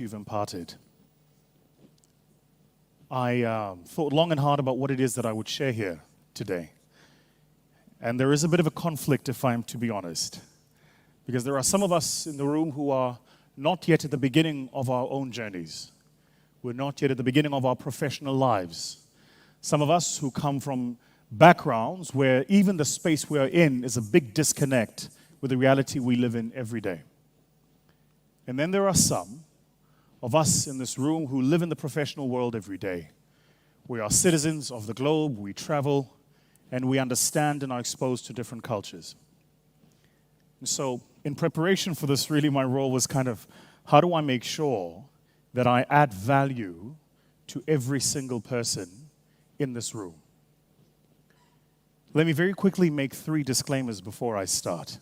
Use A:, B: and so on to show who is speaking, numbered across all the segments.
A: you've imparted. I thought long and hard about what it is that I would share here today. And there is a bit of a conflict, if I'm to be honest, because there are some of us in the room who are not yet at the beginning of our own journeys. We're not yet at the beginning of our professional lives. Some of us who come from backgrounds where even the space we are in is a big disconnect with the reality we live in every day. And then there are some of us in this room who live in the professional world every day. We are citizens of the globe, we travel, and we understand and are exposed to different cultures. And so, in preparation for this, really my role was kind of, how do I make sure that I add value to every single person in this room? Let me very quickly make 3 disclaimers before I start.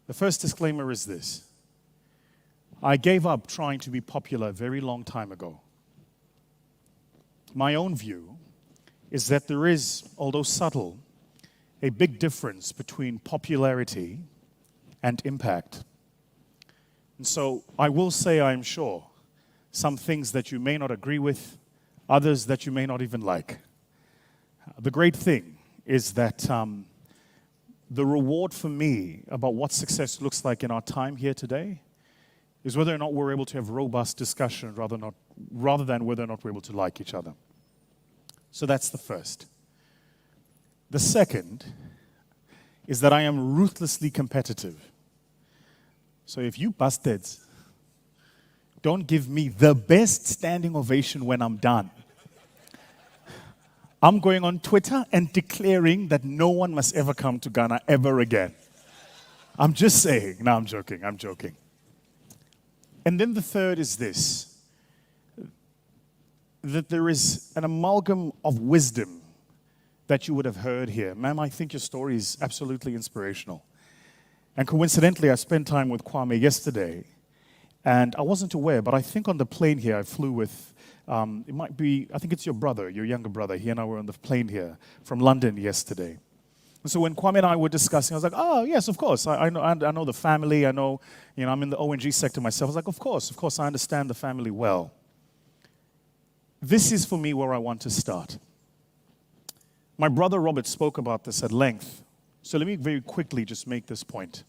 A: The first disclaimer is this. I gave up trying to be popular a very long time ago. My own view is that there is, although subtle, a big difference between popularity and impact. And so I will say, I'm sure, some things that you may not agree with, others that you may not even like. The great thing is that the reward for me about what success looks like in our time here today is whether or not we're able to have robust discussion rather than whether or not we're able to like each other. So that's the first. The second is that I am ruthlessly competitive. So if you bastards don't give me the best standing ovation when I'm done, I'm going on Twitter and declaring that no one must ever come to Ghana ever again. I'm just saying. No, I'm joking. And then the third is this, that there is an amalgam of wisdom that you would have heard here. Ma'am, I think your story is absolutely inspirational. And coincidentally, I spent time with Kwame yesterday, and I wasn't aware, but I think on the plane here I flew with, it might be, I think it's your brother, your younger brother. He and I were on the plane here from London yesterday. And so when Kwame and I were discussing, I was like, oh, yes, of course. I know the family. I know, I'm in the ONG sector myself. I was like, of course, I understand the family well. This is for me where I want to start. My brother Robert spoke about this at length. So let me very quickly just make this point.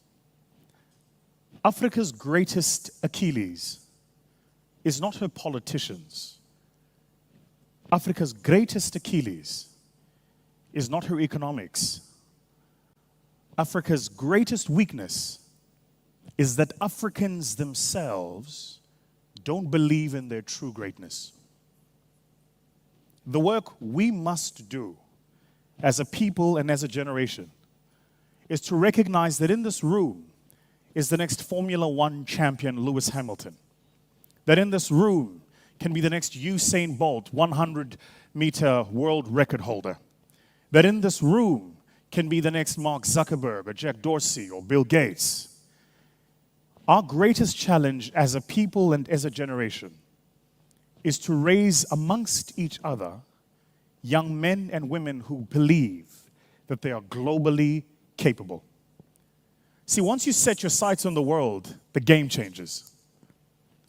A: Africa's greatest Achilles is not her politicians. Africa's greatest Achilles is not her economics. Africa's greatest weakness is that Africans themselves don't believe in their true greatness. The work we must do as a people and as a generation is to recognize that in this room is the next Formula One champion, Lewis Hamilton. That in this room can be the next Usain Bolt, 100-meter world record holder. That in this room can be the next Mark Zuckerberg or Jack Dorsey or Bill Gates. Our greatest challenge as a people and as a generation is to raise amongst each other young men and women who believe that they are globally capable. See, once you set your sights on the world, the game changes.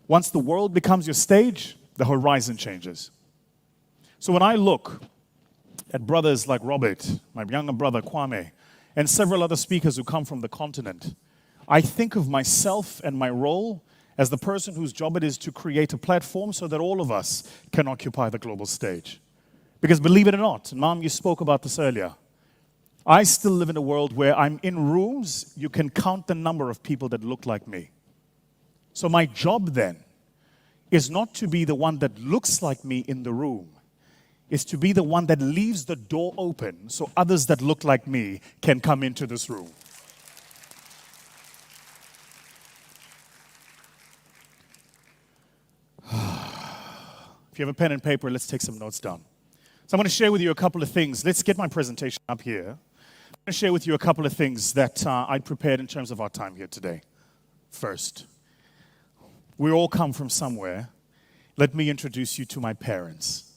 A: Once the world becomes your stage, the horizon changes. So when I look at brothers like Robert, my younger brother Kwame, and several other speakers who come from the continent, I think of myself and my role as the person whose job it is to create a platform so that all of us can occupy the global stage. Because believe it or not, and Mom, you spoke about this earlier, I still live in a world where I'm in rooms, you can count the number of people that look like me. So my job then is not to be the one that looks like me in the room, is to be the one that leaves the door open so others that look like me can come into this room. If you have a pen and paper, let's take some notes down. So I'm going to share with you a couple of things. Let's get my presentation up here. I'm going to share with you a couple of things that I prepared in terms of our time here today. First, we all come from somewhere. Let me introduce you to my parents.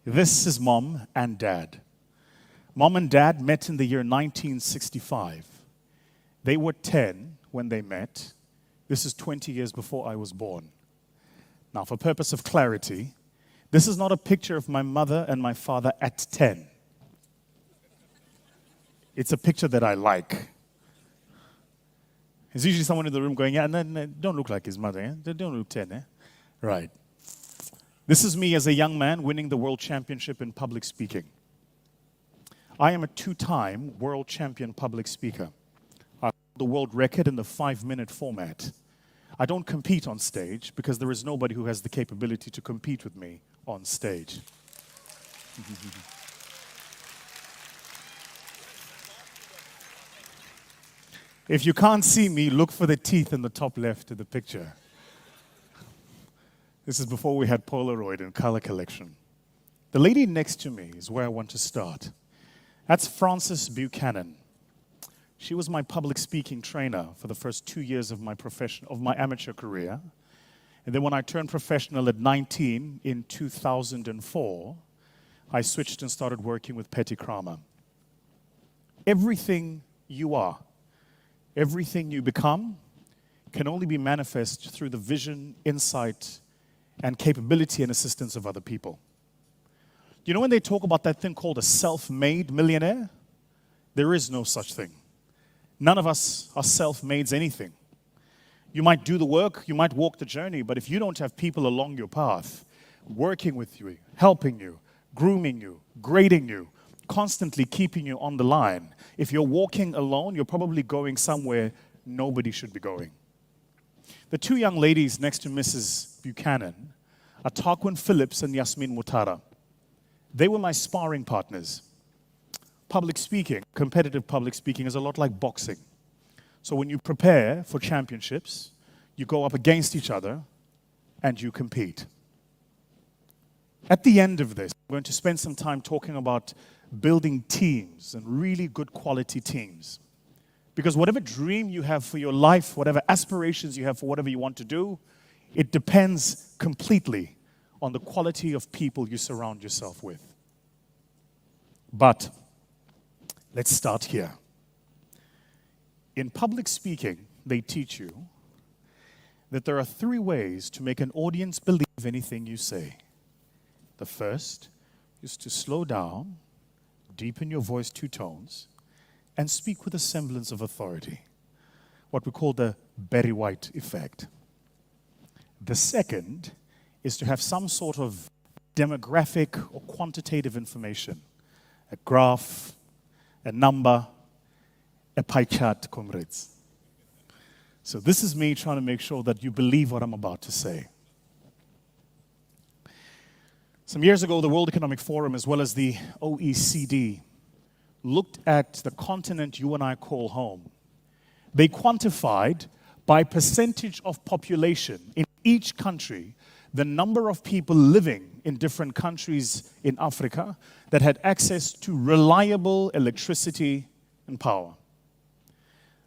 A: This is Mom and Dad. Mom and Dad met in the year 1965. They were 10 when they met. This is 20 years before I was born. Now, for purpose of clarity, this is not a picture of my mother and my father at 10. It's a picture that I like. There's usually someone in the room going, yeah, no, don't look like his mother, eh? They don't look 10, eh? Right. This is me as a young man winning the world championship in public speaking. I am a 2-time world champion public speaker. I hold the world record in the 5-minute format. I don't compete on stage because there is nobody who has the capability to compete with me on stage. If you can't see me, look for the teeth in the top left of the picture. This is before we had Polaroid and color collection. The lady next to me is where I want to start. That's Frances Buchanan. She was my public speaking trainer for the first 2 years of my amateur career. And then when I turned professional at 19 in 2004, I switched and started working with Petty Kramer. Everything you are, everything you become can only be manifest through the vision, insight, and capability and assistance of other people. You know when they talk about that thing called a self-made millionaire? There is no such thing. None of us are self-mades anything. You might do the work, you might walk the journey, but if you don't have people along your path, working with you, helping you, grooming you, grading you, constantly keeping you on the line, if you're walking alone, you're probably going somewhere nobody should be going. The 2 young ladies next to Mrs. Buchanan are Tarquin Phillips and Yasmin Mutara. They were my sparring partners. Public speaking, competitive public speaking, is a lot like boxing. So when you prepare for championships, you go up against each other and you compete. At the end of this, I'm going to spend some time talking about building teams and really good quality teams. Because whatever dream you have for your life, whatever aspirations you have for whatever you want to do, it depends completely on the quality of people you surround yourself with. But let's start here. In public speaking, they teach you that there are 3 ways to make an audience believe anything you say. The first is to slow down, deepen your voice 2 tones, and speak with a semblance of authority, what we call the Barry White effect. The second is to have some sort of demographic or quantitative information, a graph, a number, a pie chart, comrades. So this is me trying to make sure that you believe what I'm about to say. Some years ago, the World Economic Forum, as well as the OECD, looked at the continent you and I call home. They quantified by percentage of population in each country the number of people living in different countries in Africa that had access to reliable electricity and power.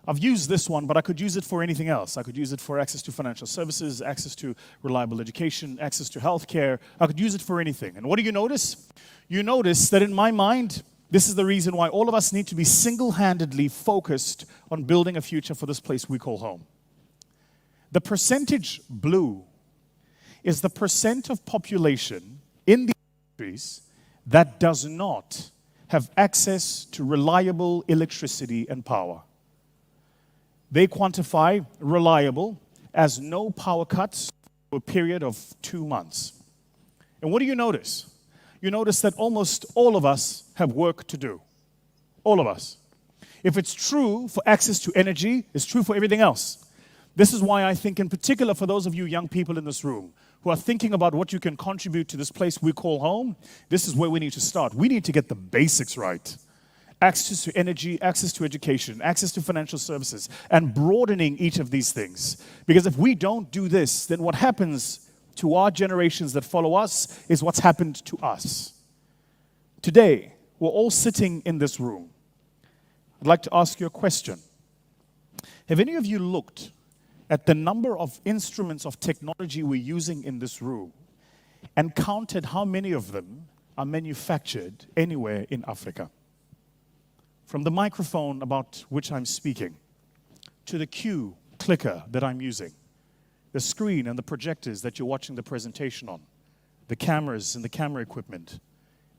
A: I've used this one, but I could use it for anything else. I could use it for access to financial services, access to reliable education, access to healthcare. I could use it for anything. And what do you notice? You notice that in my mind, this is the reason why all of us need to be single-handedly focused on building a future for this place we call home. The percentage blue is the percent of population in the countries that does not have access to reliable electricity and power. They quantify reliable as no power cuts for a period of 2 months. And what do you notice? You notice that almost all of us have work to do. All of us. If it's true for access to energy, it's true for everything else. This is why I think, in particular, for those of you young people in this room who are thinking about what you can contribute to this place we call home, this is where we need to start. We need to get the basics right. Access to energy, access to education, access to financial services, and broadening each of these things. Because if we don't do this, then what happens to our generations that follow us is what's happened to us. Today, we're all sitting in this room. I'd like to ask you a question. Have any of you looked at the number of instruments of technology we're using in this room and counted how many of them are manufactured anywhere in Africa? From the microphone about which I'm speaking, to the cue clicker that I'm using, the screen and the projectors that you're watching the presentation on, the cameras and the camera equipment,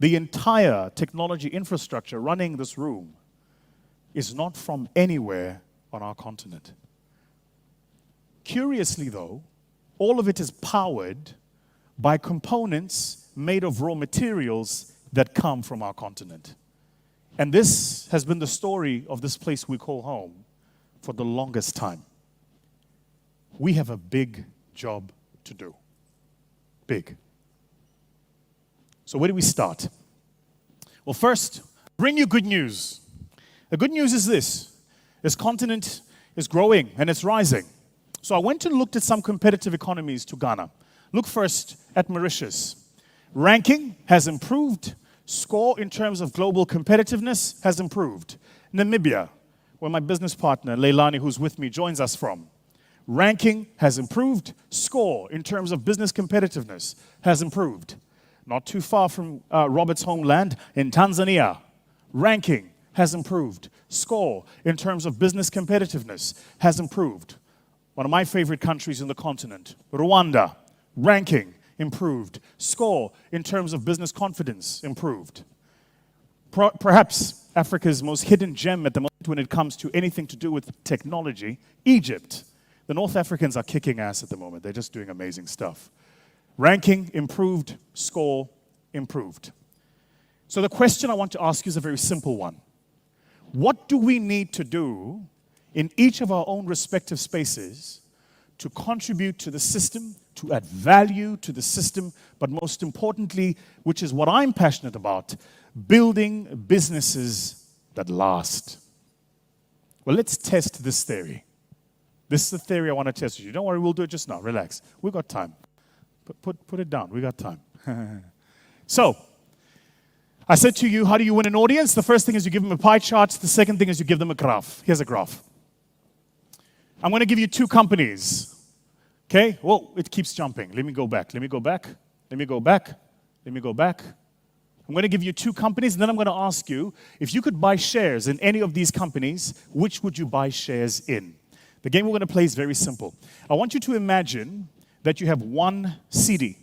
A: the entire technology infrastructure running this room is not from anywhere on our continent. Curiously, though, all of it is powered by components made of raw materials that come from our continent. And this has been the story of this place we call home for the longest time. We have a big job to do. Big. So where do we start? Well, first, bring you good news. The good news is this continent is growing and it's rising. So I went and looked at some competitive economies to Ghana. Look first at Mauritius. Ranking has improved. Score in terms of global competitiveness has improved. Namibia, where my business partner, Leilani, who's with me, joins us from. Ranking has improved. Score in terms of business competitiveness has improved. Not too far from Robert's homeland in Tanzania. Ranking has improved. Score in terms of business competitiveness has improved. One of my favorite countries in the continent, Rwanda. Ranking improved. Score in terms of business confidence improved. Perhaps Africa's most hidden gem at the moment when it comes to anything to do with technology, Egypt. The North Africans are kicking ass at the moment. They're just doing amazing stuff. Ranking improved, score improved. So the question I want to ask you is a very simple one. What do we need to do in each of our own respective spaces to contribute to the system, to add value to the system, but most importantly, which is what I'm passionate about, building businesses that last? Well, let's test this theory. This is the theory I want to test with you. Don't worry, we'll do it just now. Relax. We've got time. Put it down. We got time. So, I said to you, how do you win an audience? The first thing is you give them a pie chart. The second thing is you give them a graph. Here's a graph. I'm going to give you two companies. Okay? Well, it keeps jumping. Let me go back. Let me go back. Let me go back. Let me go back. I'm going to give you two companies, and then I'm going to ask you, if you could buy shares in any of these companies, which would you buy shares in? The game we're going to play is very simple. I want you to imagine that you have one CD.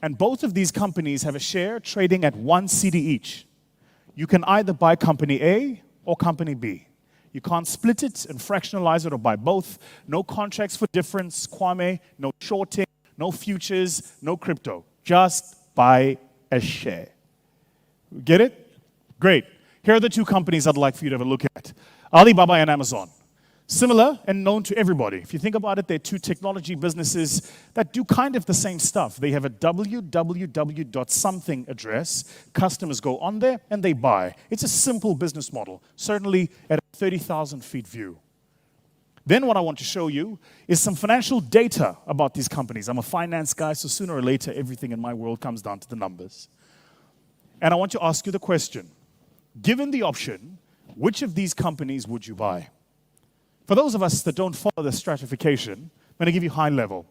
A: And both of these companies have a share trading at 1 CD each. You can either buy company A or company B. You can't split it and fractionalize it or buy both. No contracts for difference, Kwame, no shorting, no futures, no crypto. Just buy a share. Get it? Great. Here are the two companies I'd like for you to have a look at. Alibaba and Amazon. Similar and known to everybody. If you think about it, they're two technology businesses that do kind of the same stuff. They have a www.something address. Customers go on there and they buy. It's a simple business model, certainly at a 30,000 feet view. Then what I want to show you is some financial data about these companies. I'm a finance guy, so sooner or later, everything in my world comes down to the numbers. And I want to ask you the question. Given the option, which of these companies would you buy? For those of us that don't follow the stratification, I'm going to give you high level.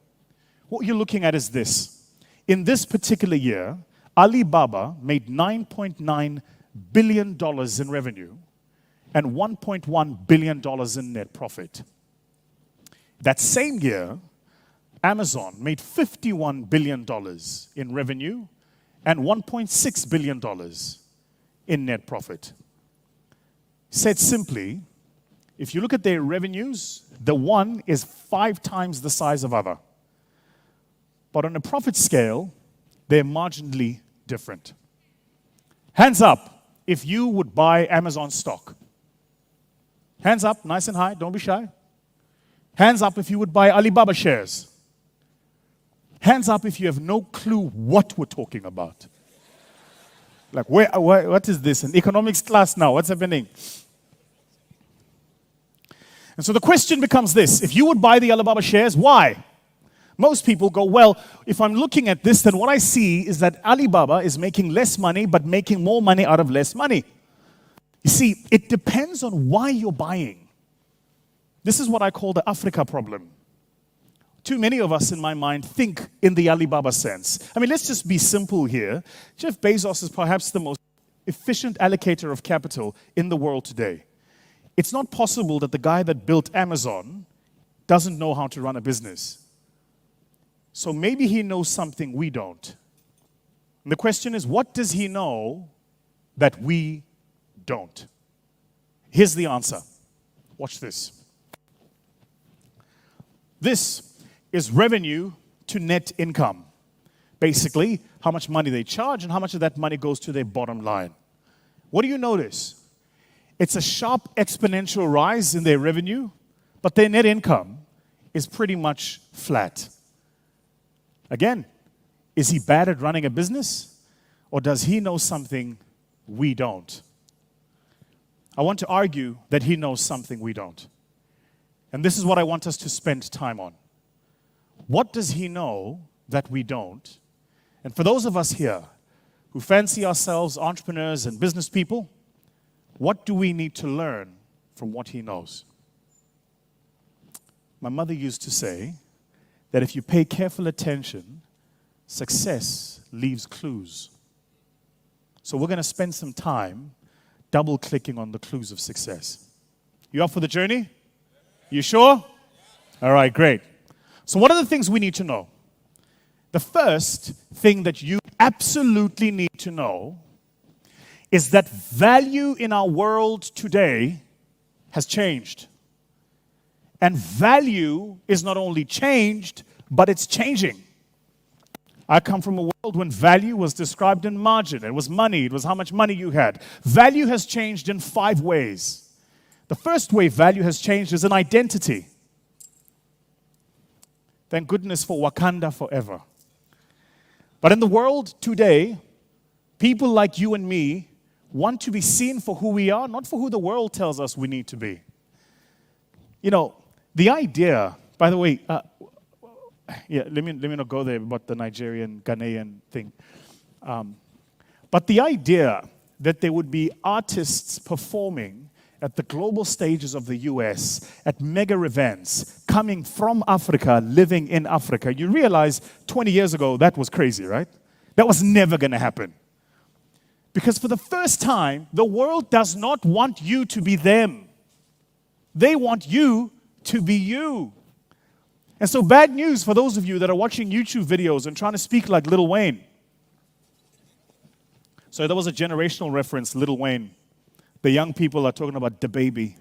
A: What you're looking at is this. In this particular year, Alibaba made $9.9 billion in revenue and $1.1 billion in net profit. That same year, Amazon made $51 billion in revenue and $1.6 billion in net profit. Said simply, if you look at their revenues, the one is 5 times the size of other. But on a profit scale, they're marginally different. Hands up if you would buy Amazon stock. Hands up, nice and high, don't be shy. Hands up if you would buy Alibaba shares. Hands up if you have no clue what we're talking about. Like, what is this? An economics class now? What's happening? And so the question becomes this. If you would buy the Alibaba shares, why? Most people go, well, if I'm looking at this, then what I see is that Alibaba is making less money, but making more money out of less money. You see, it depends on why you're buying. This is what I call the Africa problem. Too many of us, in my mind, think in the Alibaba sense. I mean, let's just be simple here. Jeff Bezos is perhaps the most efficient allocator of capital in the world today. It's not possible that the guy that built Amazon doesn't know how to run a business. So maybe he knows something we don't. And the question is, what does he know that we don't? Here's the answer. Watch this. This is revenue to net income. Basically, how much money they charge and how much of that money goes to their bottom line. What do you notice? It's a sharp exponential rise in their revenue, but their net income is pretty much flat. Again, is he bad at running a business, or does he know something we don't? I want to argue that he knows something we don't. And this is what I want us to spend time on. What does he know that we don't? And for those of us here who fancy ourselves entrepreneurs and business people, what do we need to learn from what he knows? My mother used to say that if you pay careful attention, success leaves clues. So we're going to spend some time double-clicking on the clues of success. You up for the journey? You sure? All right, great. So what are the things we need to know? The first thing that you absolutely need to know is that value in our world today has changed. And value is not only changed, but it's changing. I come from a world when value was described in margin. It was money. It was how much money you had. Value has changed in 5 ways. The first way value has changed is an identity. Thank goodness for Wakanda forever. But in the world today, people like you and me want to be seen for who we are, not for who the world tells us we need to be. You know, the idea, by the way, let me not go there about the Nigerian, Ghanaian thing. But the idea that there would be artists performing at the global stages of the US, at mega events, coming from Africa, living in Africa, you realize 20 years ago that was crazy, right? That was never going to happen. Because for the first time, the world does not want you to be them. They want you to be you. And so bad news for those of you that are watching YouTube videos and trying to speak like Lil Wayne. So there was a generational reference, Lil Wayne. The young people are talking about the baby.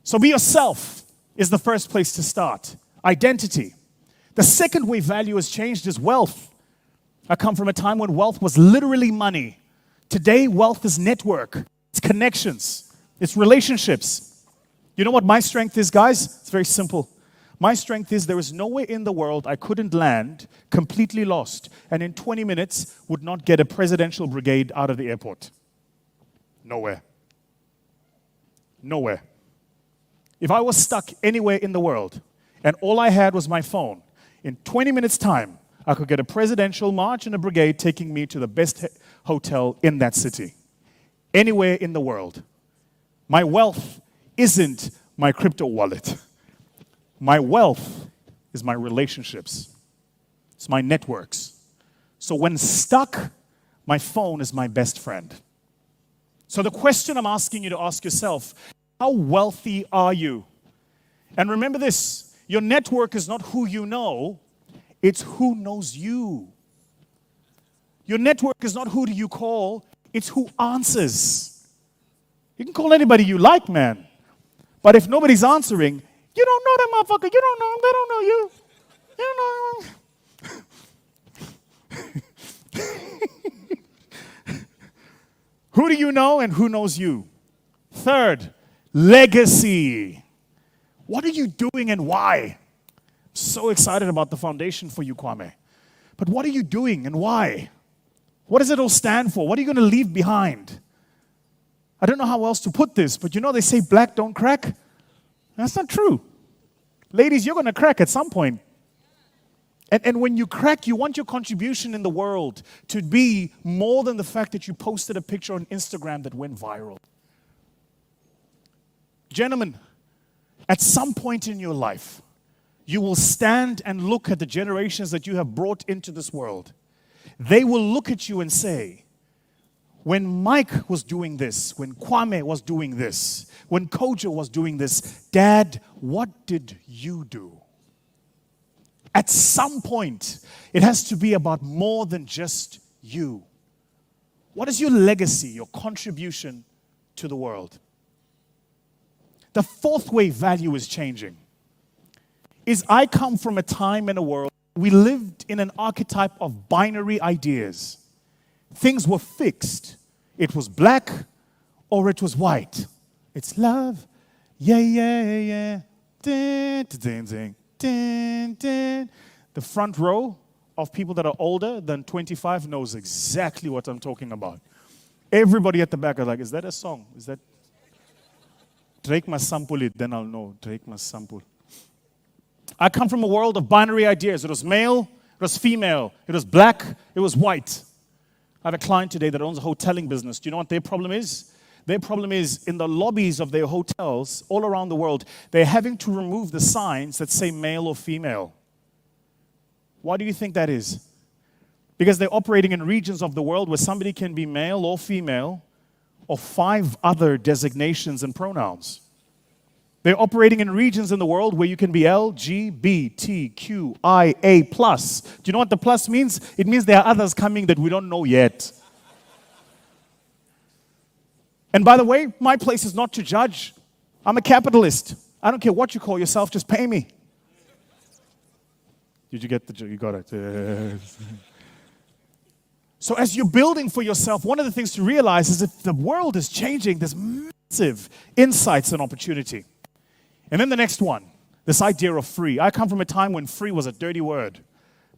A: So be yourself is the first place to start. Identity. The second way value has changed is wealth. I come from a time when wealth was literally money. Today, wealth is network. It's connections. It's relationships. You know what my strength is, guys? It's very simple. My strength is there is nowhere in the world I couldn't land completely lost and in 20 minutes would not get a presidential brigade out of the airport. Nowhere. Nowhere. If I was stuck anywhere in the world and all I had was my phone, in 20 minutes' time, I could get a presidential march and a brigade taking me to the best hotel in that city. Anywhere in the world. My wealth isn't my crypto wallet. My wealth is my relationships. It's my networks. So when stuck, my phone is my best friend. So the question I'm asking you to ask yourself, how wealthy are you? And remember this, your network is not who you know, it's who knows you. Your network is not who do you call, it's who answers. You can call anybody you like, man. But if nobody's answering, you don't know that motherfucker. You don't know him. They don't know you. You don't know him. Who do you know and who knows you? Third, legacy. What are you doing and why? I'm so excited about the foundation for you, Kwame. But what are you doing and why? What does it all stand for? What are you going to leave behind? I don't know how else to put this, but you know they say black don't crack? That's not true. Ladies, you're going to crack at some point. And when you crack, you want your contribution in the world to be more than the fact that you posted a picture on Instagram that went viral. Gentlemen, at some point in your life, you will stand and look at the generations that you have brought into this world. They will look at you and say, when Mike was doing this, when Kwame was doing this, when Kojo was doing this, Dad, what did you do? At some point, it has to be about more than just you. What is your legacy, your contribution to the world? The fourth way value is changing is I come from a time in a world we lived in an archetype of binary ideas. Things were fixed. It was black or it was white. It's love. Yeah, yeah, yeah. Ding, ding, ding, ding, ding. The front row of people that are older than 25 knows exactly what I'm talking about. Everybody at the back are like, is that a song? Is that? Drake must sample it, then I'll know. Drake must sample. I come from a world of binary ideas. It was male, it was female, it was black, it was white. I have a client today that owns a hoteling business. Do you know what their problem is? Their problem is in the lobbies of their hotels all around the world, they're having to remove the signs that say male or female. Why do you think that is? Because they're operating in regions of the world where somebody can be male or female or 5 other designations and pronouns. They're operating in regions in the world where you can be LGBTQIA+. Do you know what the plus means? It means there are others coming that we don't know yet. And by the way, my place is not to judge. I'm a capitalist. I don't care what you call yourself, just pay me. Did you get the joke? You got it. So as you're building for yourself, one of the things to realize is if the world is changing, there's massive insights and opportunity. And then the next one, this idea of free. I come from a time when free was a dirty word.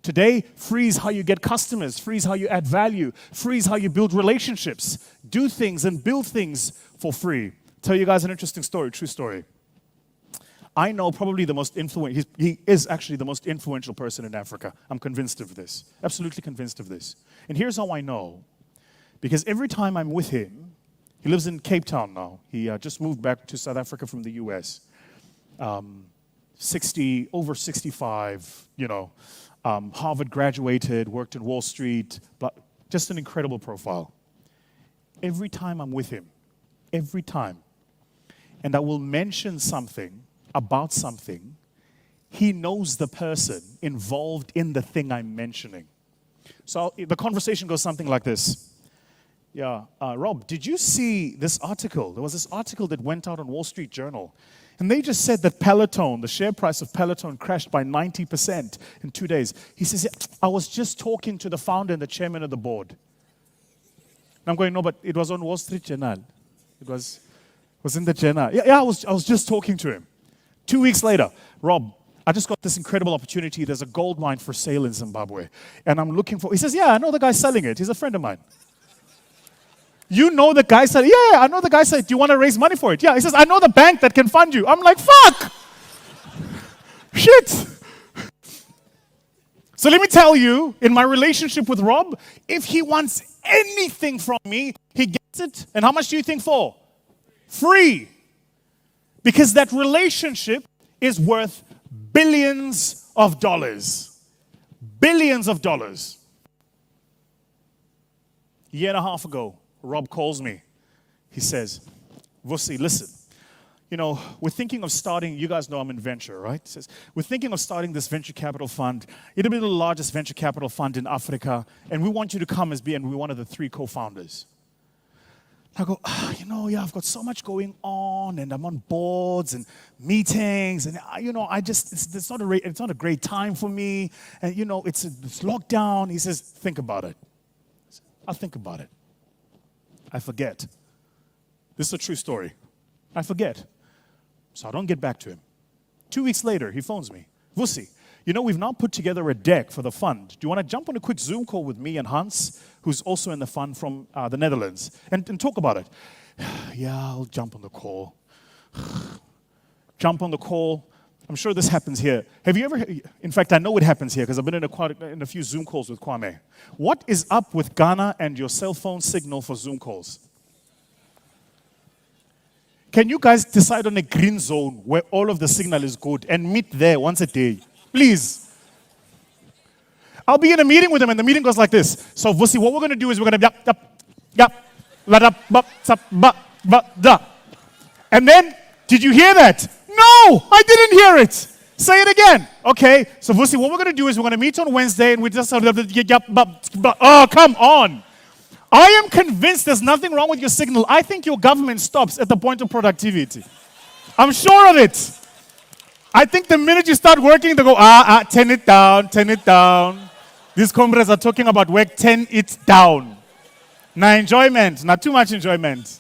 A: Today, free is how you get customers. Free is how you add value. Free is how you build relationships. Do things and build things for free. Tell you guys an interesting story, true story. I know probably the most influential, he is actually the most influential person in Africa. I'm convinced of this, absolutely convinced of this. And here's how I know. Because every time I'm with him, he lives in Cape Town now. He just moved back to South Africa from the US. 60, over 65, Harvard graduated, worked in Wall Street, but just an incredible profile. Every time I'm with him, every time, and I will mention something about something, he knows the person involved in the thing I'm mentioning. So the conversation goes something like this. Yeah, Rob, did you see this article? There was this article that went out on Wall Street Journal. And they just said that Peloton, the share price of Peloton crashed by 90% in 2 days. He says, I was just talking to the founder and the chairman of the board. And I'm going, no, but it was on Wall Street Journal. It was in the journal. Yeah, I was just talking to him. 2 weeks later, Rob, I just got this incredible opportunity. There's a gold mine for sale in Zimbabwe. And I'm looking for, he says, yeah, I know the guy selling it. He's a friend of mine. You know the guy said, yeah, I know the guy said, do you want to raise money for it? Yeah, he says, I know the bank that can fund you. I'm like, fuck! Shit! So let me tell you, in my relationship with Rob, if he wants anything from me, he gets it. And how much do you think for? Free. Because that relationship is worth billions of dollars. Billions of dollars. A year and a half ago, Rob calls me. He says, Vusi, listen, we're thinking of starting, you guys know I'm in venture, right? He says, we're thinking of starting this venture capital fund. It'll be the largest venture capital fund in Africa, and we want you to come and be one of the 3 co-founders. I go, I've got so much going on, and I'm on boards and meetings, and it's not a great time for me, and it's lockdown. He says, think about it. I'll think about it. I forget. This is a true story. I forget. So I don't get back to him. 2 weeks later, he phones me. Vusi, we've now put together a deck for the fund. Do you want to jump on a quick Zoom call with me and Hans, who's also in the fund from the Netherlands, and talk about it? Yeah, I'll jump on the call. Jump on the call. I'm sure this happens here. Have you ever, in fact, I know it happens here because I've been in a few Zoom calls with Kwame. What is up with Ghana and your cell phone signal for Zoom calls? Can you guys decide on a green zone where all of the signal is good and meet there once a day? Please. I'll be in a meeting with them and the meeting goes like this. So, Vusi, what we're going to do is we're going to, yep. La-da-ba-sa-ba-ba-da. And then, did you hear that? No, I didn't hear it. Say it again. Okay, so Vusi, what we're going to do is we're going to meet on Wednesday and we just... Oh, come on. I am convinced there's nothing wrong with your signal. I think your government stops at the point of productivity. I'm sure of it. I think the minute you start working, they go, turn it down, turn it down. These comrades are talking about work, turn it down. Now enjoyment, not too much enjoyment.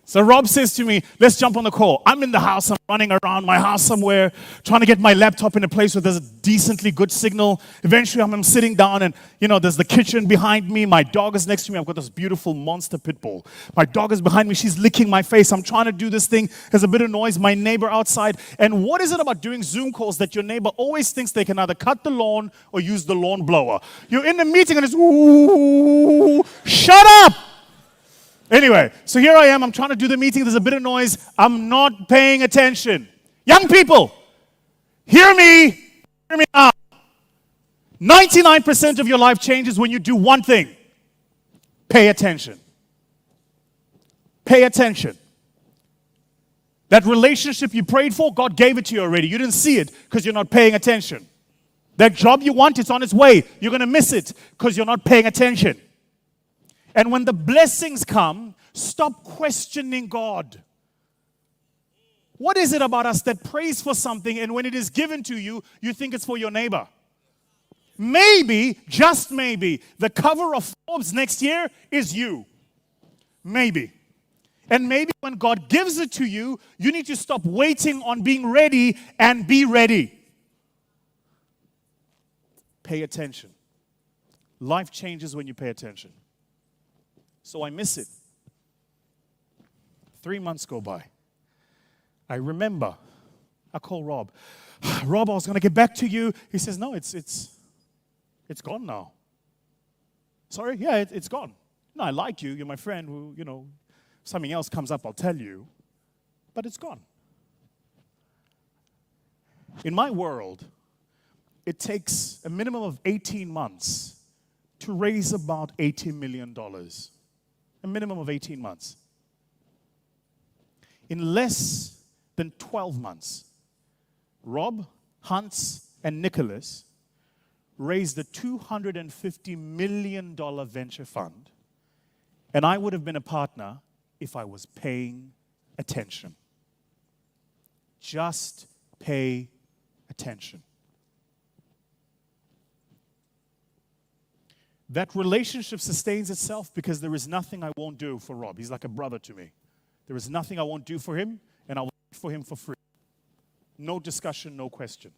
A: So Rob says to me, let's jump on the call. I'm in the house, I'm running around my house somewhere, trying to get my laptop in a place where there's a decently good signal. Eventually I'm sitting down and, there's the kitchen behind me. My dog is next to me. I've got this beautiful monster pit bull. My dog is behind me. She's licking my face. I'm trying to do this thing. There's a bit of noise. My neighbor outside. And what is it about doing Zoom calls that your neighbor always thinks they can either cut the lawn or use the lawn blower? You're in the meeting and it's, ooh, shut up! Anyway, so here I am. I'm trying to do the meeting. There's a bit of noise. I'm not paying attention. Young people, hear me out. 99% of your life changes when you do one thing. Pay attention. Pay attention. That relationship you prayed for, God gave it to you already. You didn't see it because you're not paying attention. That job you want, it's on its way. You're going to miss it because you're not paying attention. And when the blessings come, stop questioning God. What is it about us that prays for something and when it is given to you, you think it's for your neighbor? Maybe, just maybe, the cover of Forbes next year is you. Maybe. And maybe when God gives it to you, you need to stop waiting on being ready and be ready. Pay attention. Life changes when you pay attention. So I miss it. 3 months go by. I remember. I call Rob. Rob, I was going to get back to you. He says, no, it's gone now. Sorry? Yeah, it's gone. No, I like you. You're my friend who, something else comes up, I'll tell you. But it's gone. In my world, it takes a minimum of 18 months to raise about $80 million. A minimum of 18 months. In less than 12 months, Rob, Hans, and Nicholas raised a $250 million venture fund, and I would have been a partner if I was paying attention. Just pay attention. That relationship sustains itself because there is nothing I won't do for Rob. He's like a brother to me. There is nothing I won't do for him, and I will do for him for free. No discussion, no question.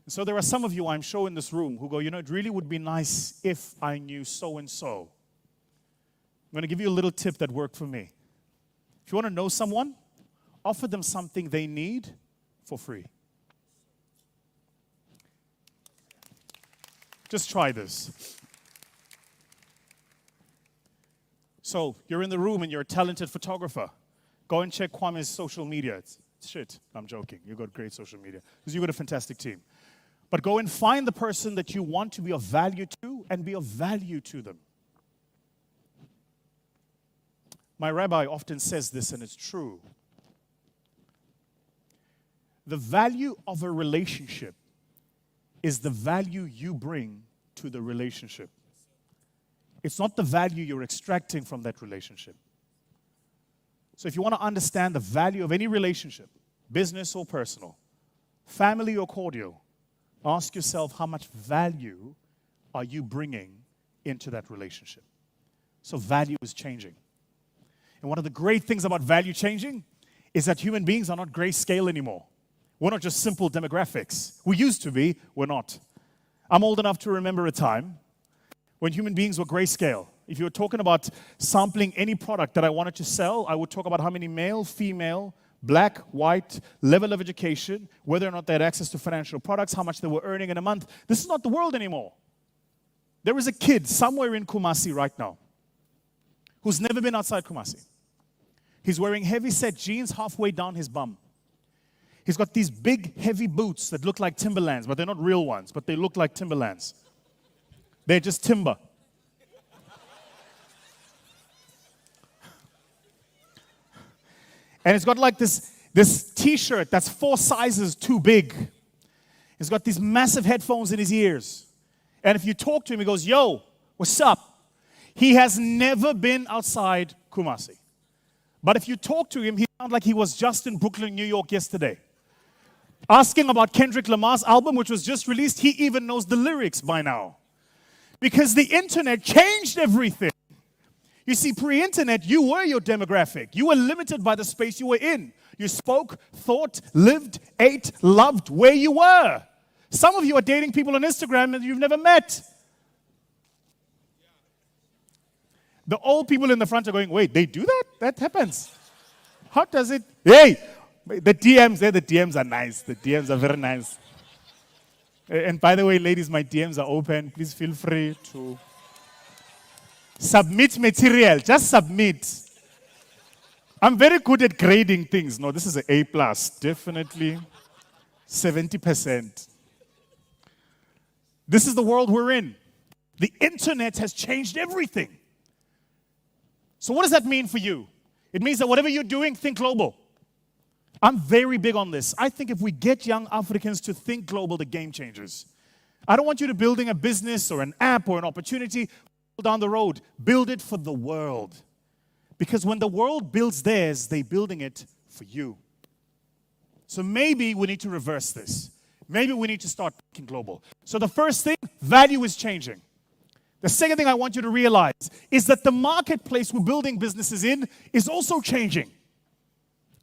A: And so there are some of you, I'm sure, in this room who go, it really would be nice if I knew so-and-so. I'm going to give you a little tip that worked for me. If you want to know someone, offer them something they need for free. Just try this. So, you're in the room and you're a talented photographer. Go and check Kwame's social media. It's shit. I'm joking. You've got great social media. Because you've got a fantastic team. But go and find the person that you want to be of value to and be of value to them. My rabbi often says this, and it's true. The value of a relationship is the value you bring to the relationship. It's not the value you're extracting from that relationship. So if you want to understand the value of any relationship, business or personal, family or cordial, ask yourself how much value are you bringing into that relationship. So value is changing. And one of the great things about value changing is that human beings are not grayscale anymore. We're not just simple demographics. We used to be, we're not. I'm old enough to remember a time when human beings were grayscale. If you were talking about sampling any product that I wanted to sell, I would talk about how many male, female, black, white, level of education, whether or not they had access to financial products, how much they were earning in a month. This is not the world anymore. There is a kid somewhere in Kumasi right now who's never been outside Kumasi. He's wearing heavy-set jeans halfway down his bum. He's got these big, heavy boots that look like Timberlands, but they're not real ones, but they look like Timberlands. They're just timber. And it's got like this t-shirt that's 4 sizes too big. He's got these massive headphones in his ears. And if you talk to him, he goes, yo, what's up? He has never been outside Kumasi. But if you talk to him, he sounds like he was just in Brooklyn, New York yesterday. Asking about Kendrick Lamar's album, which was just released, he even knows the lyrics by now. Because the internet changed everything. You see, pre-internet, you were your demographic. You were limited by the space you were in. You spoke, thought, lived, ate, loved where you were. Some of you are dating people on Instagram that you've never met. The old people in the front are going, wait, they do that? That happens. How does it? Hey, the DMs are nice. The DMs are very nice. And by the way, ladies, my DMs are open. Please feel free to submit material. Just submit. I'm very good at grading things. No, this is an A+. Definitely 70%. This is the world we're in. The internet has changed everything. So what does that mean for you? It means that whatever you're doing, think global. I'm very big on this. I think if we get young Africans to think global, the game changes. I don't want you to building a business or an app or an opportunity down the road. Build it for the world. Because when the world builds theirs, they're building it for you. So maybe we need to reverse this. Maybe we need to start thinking global. So the first thing, value is changing. The second thing I want you to realize is that the marketplace we're building businesses in is also changing.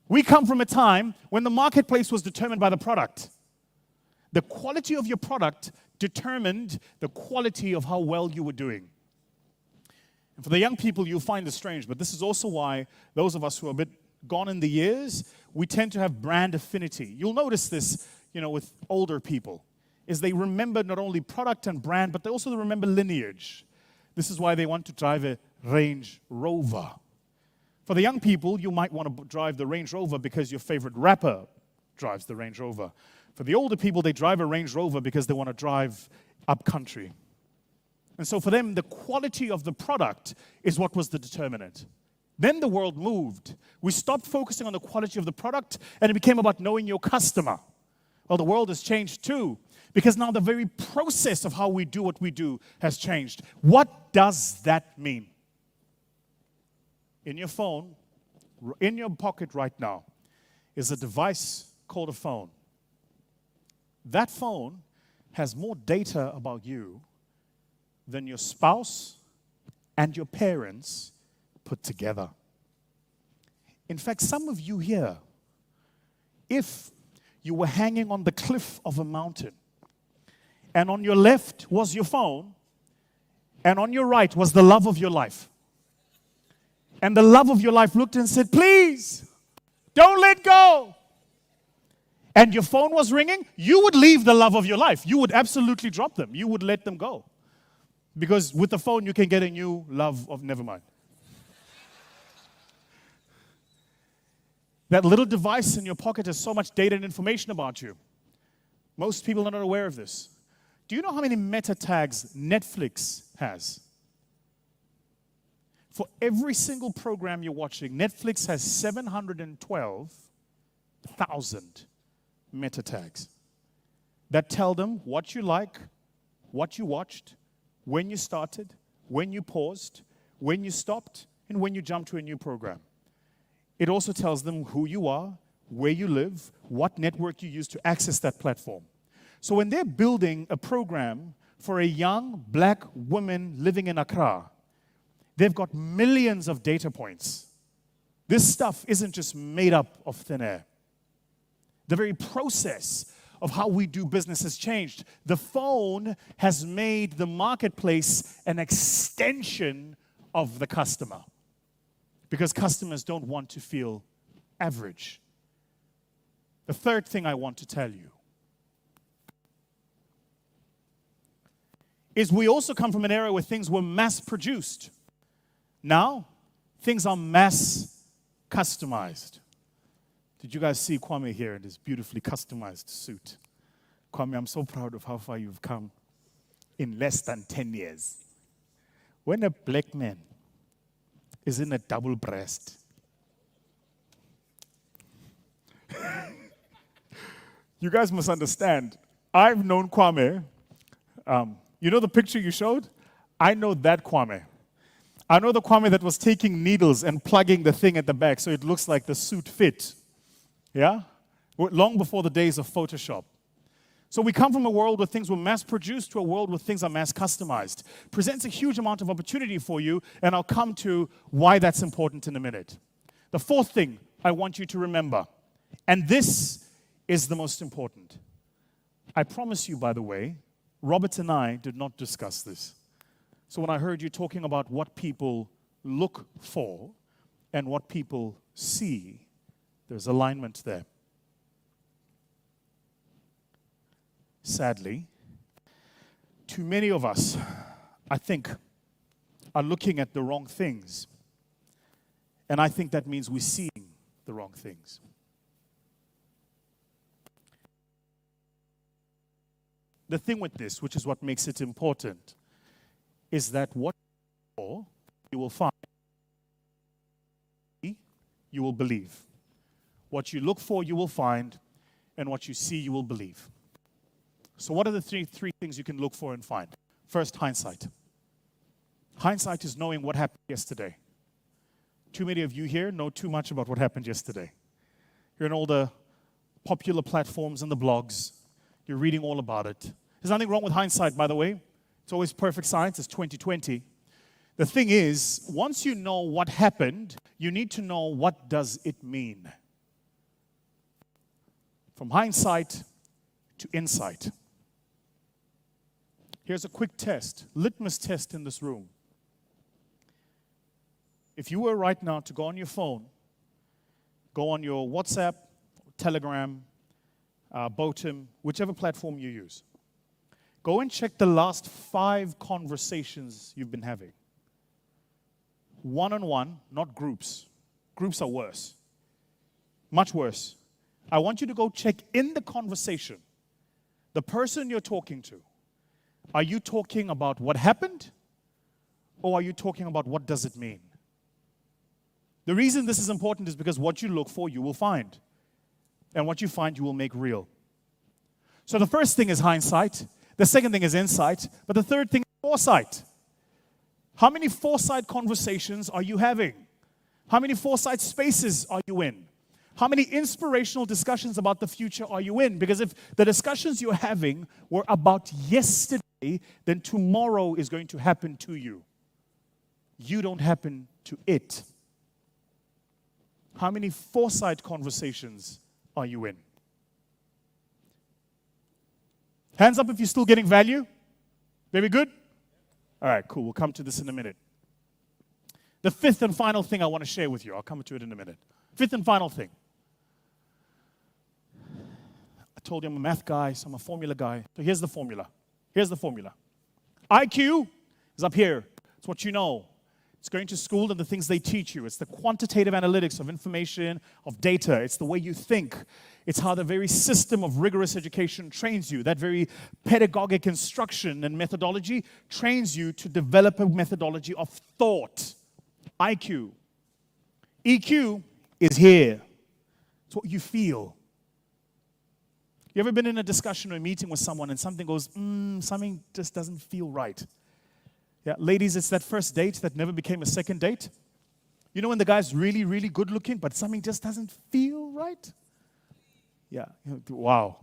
A: We come from a time when the marketplace was determined by the product. The quality of your product determined the quality of how well you were doing. And for the young people, you'll find this strange, but this is also why those of us who are a bit gone in the years, we tend to have brand affinity. You'll notice this, with older people, is they remember not only product and brand, but they also remember lineage. This is why they want to drive a Range Rover. For the young people, you might want to drive the Range Rover because your favorite rapper drives the Range Rover. For the older people, they drive a Range Rover because they want to drive up country. And so for them, the quality of the product is what was the determinant. Then the world moved. We stopped focusing on the quality of the product, and it became about knowing your customer. Well, the world has changed too, because now the very process of how we do what we do has changed. What does that mean? In your phone, in your pocket right now, is a device called a phone. That phone has more data about you than your spouse and your parents put together. In fact, some of you here, if you were hanging on the cliff of a mountain, and on your left was your phone, and on your right was the love of your life, and the love of your life looked and said, please, don't let go, and your phone was ringing, you would leave the love of your life. You would absolutely drop them. You would let them go. Because with the phone, you can get a new love of, never mind. That little device in your pocket has so much data and information about you. Most people are not aware of this. Do you know how many meta tags Netflix has? For every single program you're watching, Netflix has 712,000 meta tags that tell them what you like, what you watched, when you started, when you paused, when you stopped, and when you jumped to a new program. It also tells them who you are, where you live, what network you use to access that platform. So when they're building a program for a young black woman living in Accra, they've got millions of data points. This stuff isn't just made up of thin air. The very process of how we do business has changed. The phone has made the marketplace an extension of the customer. Because customers don't want to feel average. The third thing I want to tell you is we also come from an era where things were mass-produced. Now, things are mass-customized. Did you guys see Kwame here in this beautifully customized suit? Kwame, I'm so proud of how far you've come. in less than 10 years. When a black man is in a double breast, you guys must understand, I've known Kwame. You know the picture you showed? I know that Kwame. I know the Kwame that was taking needles and plugging the thing at the back so it looks like the suit fit. Yeah? Long before the days of Photoshop. So we come from a world where things were mass-produced to a world where things are mass-customized. Presents a huge amount of opportunity for you, and I'll come to why that's important in a minute. The fourth thing I want you to remember, and this is the most important. I promise you, by the way, Robert and I did not discuss this. So when I heard you talking about what people look for and what people see, there's alignment there. Sadly, too many of us, I think, are looking at the wrong things. And I think that means we're seeing the wrong things. The thing with this, which is what makes it important, is that what you will find, you will believe. What you look for, you will find, and what you see, you will believe. So what are the three things you can look for and find? First, hindsight. Hindsight is knowing what happened yesterday. Too many of you here know too much about what happened yesterday. You're in all the popular platforms and the blogs. You're reading all about it. There's nothing wrong with hindsight, by the way. It's always perfect science. It's 2020. The thing is, once you know what happened, you need to know what does it mean. From hindsight to insight. Here's a quick test, litmus test in this room. If you were right now to go on your phone, go on your WhatsApp, Telegram, Botum, whichever platform you use. Go and check the last 5 conversations you've been having. One-on-one, not groups. Groups are worse. Much worse. I want you to go check in the conversation. The person you're talking to. Are you talking about what happened? Or are you talking about what does it mean? The reason this is important is because what you look for, you will find. And what you find, you will make real. So the first thing is hindsight. The second thing is insight. But the third thing is foresight. How many foresight conversations are you having? How many foresight spaces are you in? How many inspirational discussions about the future are you in? Because if the discussions you're having were about yesterday, then tomorrow is going to happen to you. You don't happen to it. How many foresight conversations are you in? Hands up if you're still getting value. Very good? All right, cool. We'll come to this in a minute. The fifth and final thing I want to share with you. I'll come to it in a minute. Fifth and final thing. I told you I'm a math guy, so I'm a formula guy. So here's the formula. Here's the formula. IQ is up here. It's what you know. It's going to school and the things they teach you. It's the quantitative analytics of information, of data. It's the way you think. It's how the very system of rigorous education trains you. That very pedagogic instruction and methodology trains you to develop a methodology of thought. IQ. EQ is here. It's what you feel. You ever been in a discussion or a meeting with someone and something goes, something just doesn't feel right? Yeah, ladies, it's that first date that never became a second date. You know when the guy's really, really good looking, but something just doesn't feel right? Yeah, wow.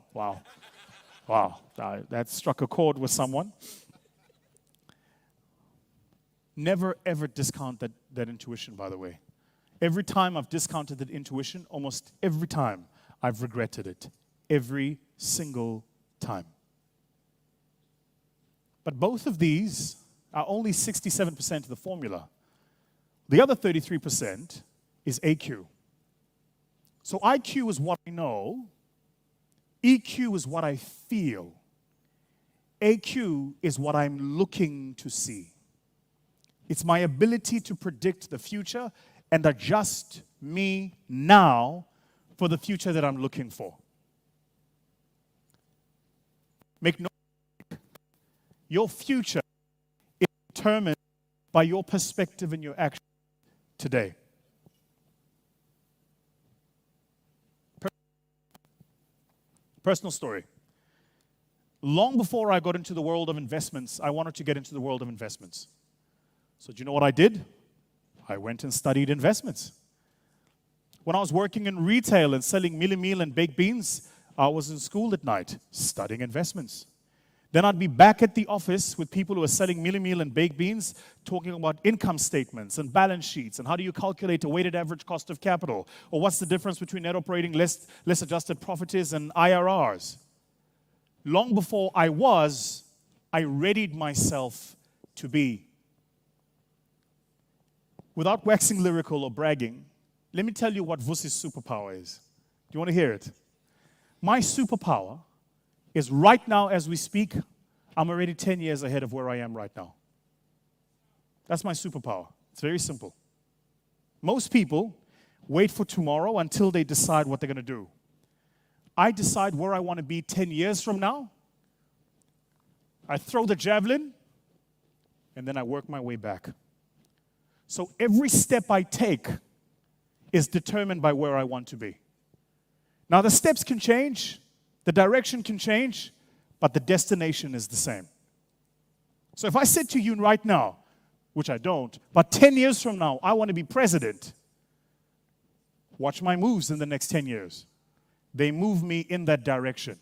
A: That struck a chord with someone. Never, ever discount that intuition, by the way. Every time I've discounted that intuition, almost every time I've regretted it. Every single time. But both of these are only 67% of the formula. The other 33% is AQ. So IQ is what I know. EQ is what I feel. AQ is what I'm looking to see. It's my ability to predict the future and adjust me now for the future that I'm looking for. Make no mistake, Your future is determined by your perspective and your action today. Personal story. Long before I got into the world of investments, I wanted to get into the world of investments. So do you know what I did? I went and studied investments. When I was working in retail and selling meal and baked beans, I was in school at night studying investments. Then I'd be back at the office with people who are selling meal and baked beans, talking about income statements and balance sheets and how do you calculate a weighted average cost of capital, or what's the difference between net operating, less adjusted profit is, and IRRs. Long before I readied myself to be. Without waxing lyrical or bragging, let me tell you what Vusi's superpower is. Do you want to hear it? My superpower is right now as we speak, I'm already 10 years ahead of where I am right now. That's my superpower. It's very simple. Most people wait for tomorrow until they decide what they're going to do. I decide where I want to be 10 years from now. I throw the javelin, and then I work my way back. So every step I take is determined by where I want to be. Now, the steps can change, the direction can change, but the destination is the same. So if I said to you right now, which I don't, but 10 years from now, I want to be president, watch my moves in the next 10 years. They move me in that direction.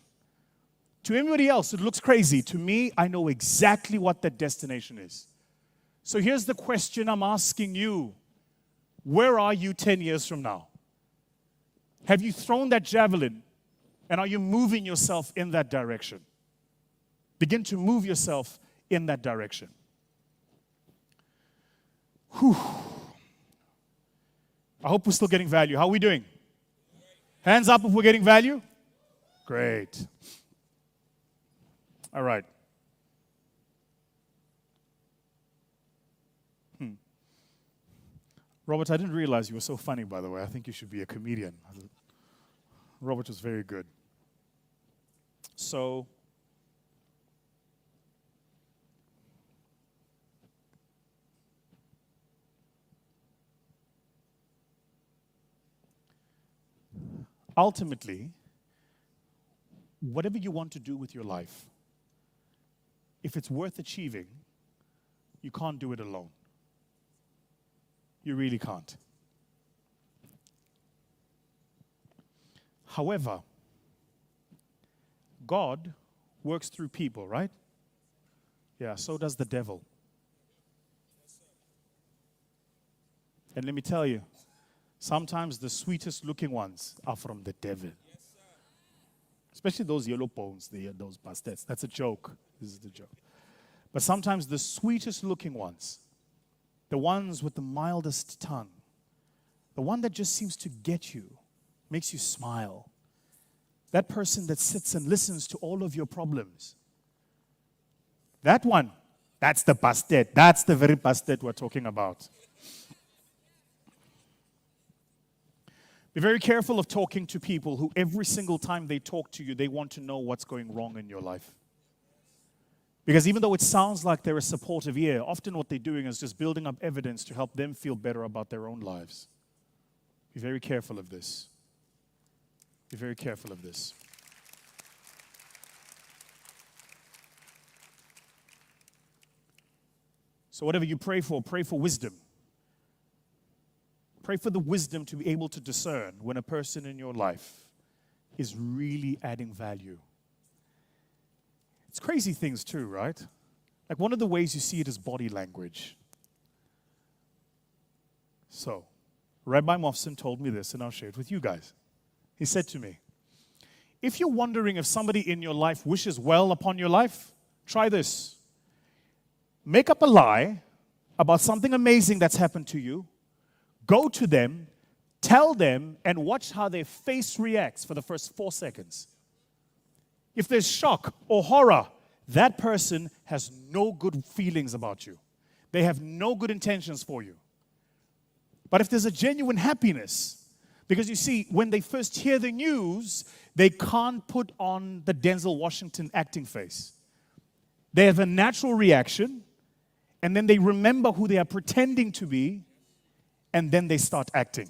A: To everybody else, it looks crazy. To me, I know exactly what that destination is. So here's the question I'm asking you. Where are you 10 years from now? Have you thrown that javelin? And are you moving yourself in that direction? Begin to move yourself in that direction. Whew. I hope we're still getting value. How are we doing? Hands up if we're getting value. Great. All right. Robert, I didn't realize you were so funny, by the way. I think you should be a comedian. Robert was very good. So, ultimately, whatever you want to do with your life, if it's worth achieving, you can't do it alone. You really can't. However, God works through people, right? Yeah, so does the devil. And let me tell you, sometimes the sweetest looking ones are from the devil. Especially those yellow bones, those bastards. That's a joke. This is the joke. But sometimes the sweetest looking ones, the ones with the mildest tongue, the one that just seems to get you, makes you smile, that person that sits and listens to all of your problems, that one, that's the bastard. That's the very bastard we're talking about. Be very careful of talking to people who every single time they talk to you, they want to know what's going wrong in your life. Because even though it sounds like they're a supportive ear, often what they're doing is just building up evidence to help them feel better about their own lives. Be very careful of this. Be very careful of this. So whatever you pray for wisdom. Pray for the wisdom to be able to discern when a person in your life is really adding value. It's crazy things too, right? Like one of the ways you see it is body language. So, Rabbi Mofson told me this, and I'll share it with you guys. He said to me, if you're wondering if somebody in your life wishes well upon your life, try this. Make up a lie about something amazing that's happened to you. Go to them, tell them, and watch how their face reacts for the first 4 seconds. If there's shock or horror, that person has no good feelings about you. They have no good intentions for you. But if there's a genuine happiness, because you see, when they first hear the news, they can't put on the Denzel Washington acting face. They have a natural reaction, and then they remember who they are pretending to be, and then they start acting.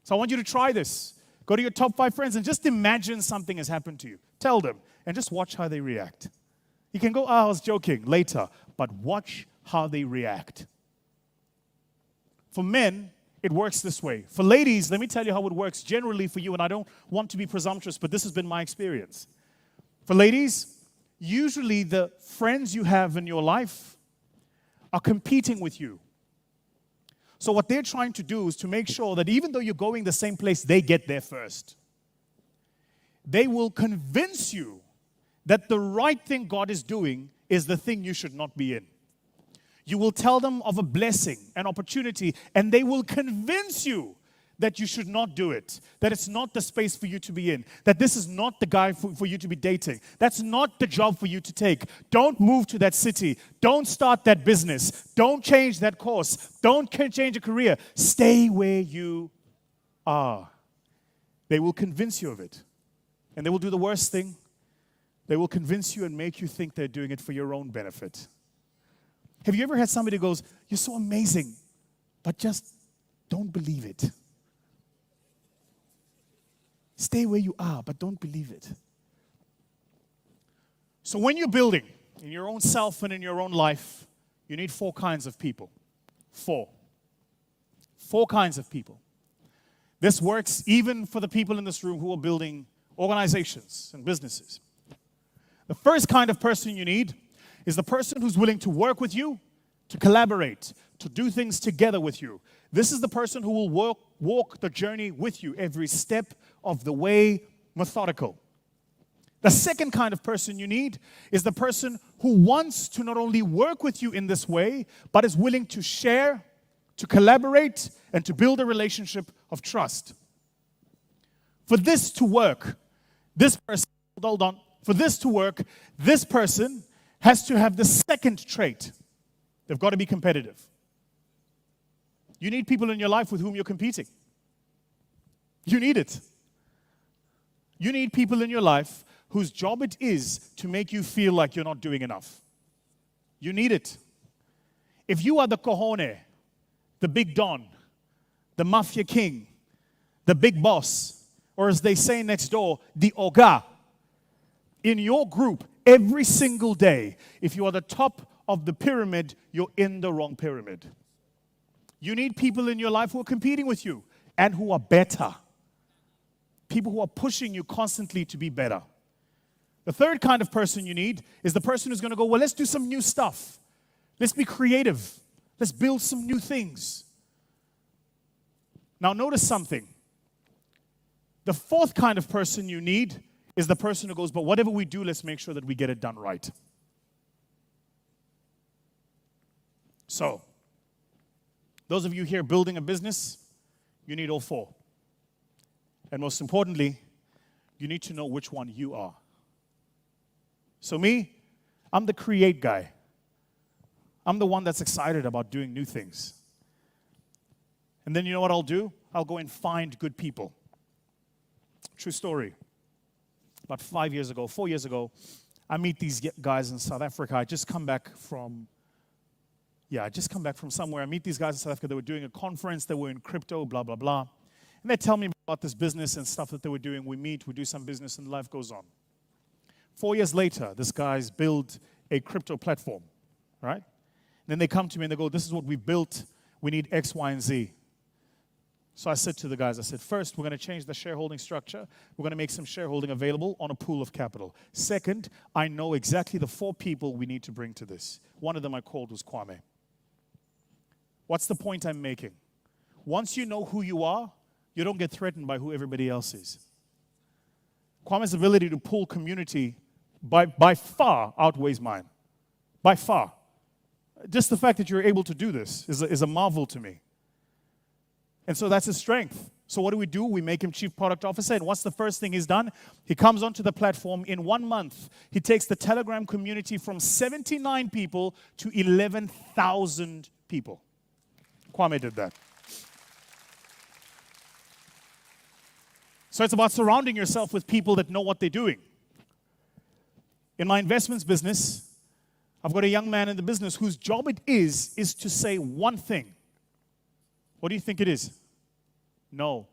A: So I want you to try this. Go to your top 5 friends and just imagine something has happened to you. Tell them, and just watch how they react. You can go, I was joking, later, but watch how they react. For men, it works this way. For ladies, let me tell you how it works generally for you, and I don't want to be presumptuous, but this has been my experience. For ladies, usually the friends you have in your life are competing with you. So what they're trying to do is to make sure that even though you're going the same place, they get there first. They will convince you that the right thing God is doing is the thing you should not be in. You will tell them of a blessing, an opportunity, and they will convince you that you should not do it, that it's not the space for you to be in, that this is not the guy for you to be dating, that's not the job for you to take. Don't move to that city. Don't start that business. Don't change that course. Don't change a career. Stay where you are. They will convince you of it. And they will do the worst thing. They will convince you and make you think they're doing it for your own benefit. Have you ever had somebody who goes, you're so amazing, but just don't believe it? Stay where you are, but don't believe it. So when you're building in your own self and in your own life, you need 4 kinds of people. 4 kinds of people. This works even for the people in this room who are building organizations and businesses. The first kind of person you need is the person who's willing to work with you, to collaborate, to do things together with you. This is the person who will walk the journey with you every step of the way, methodical. The second kind of person you need is the person who wants to not only work with you in this way, but is willing to share, to collaborate, and to build a relationship of trust. For this to work, this person, hold on, for this to work, this person has to have the second trait. They've got to be competitive. You need people in your life with whom you're competing. You need it. You need people in your life whose job it is to make you feel like you're not doing enough. You need it. If you are the cojones, the big don, the mafia king, the big boss, or as they say next door, the oga, in your group every single day, if you are the top of the pyramid, you're in the wrong pyramid. You need people in your life who are competing with you and who are better. People who are pushing you constantly to be better. The third kind of person you need is the person who's going to go, well, let's do some new stuff. Let's be creative. Let's build some new things. Now notice something. The fourth kind of person you need is the person who goes, but whatever we do, let's make sure that we get it done right. So, those of you here building a business, you need all 4. And most importantly, you need to know which one you are. So me, I'm the create guy. I'm the one that's excited about doing new things. And then you know what I'll do? I'll go and find good people. True story. About 4 years ago, I meet these guys in South Africa. I just come back from somewhere. I meet these guys in South Africa. They were doing a conference. They were in crypto, blah, blah, blah. And they tell me about this business and stuff that they were doing. We meet, we do some business, and life goes on. 4 years later, this guy's built a crypto platform, right? And then they come to me and they go, this is what we built. We need X, Y, and Z. So I said to the guys, first, we're going to change the shareholding structure. We're going to make some shareholding available on a pool of capital. Second, I know exactly the 4 people we need to bring to this. One of them I called was Kwame. What's the point I'm making? Once you know who you are, you don't get threatened by who everybody else is. Kwame's ability to pull community by far outweighs mine. By far. Just the fact that you're able to do this is a marvel to me. And so that's his strength. So what do? We make him chief product officer. And what's the first thing he's done? He comes onto the platform. In 1 month, he takes the Telegram community from 79 people to 11,000 people. Kwame did that. So it's about surrounding yourself with people that know what they're doing. In my investments business, I've got a young man in the business whose job it is to say one thing. What do you think it is? No.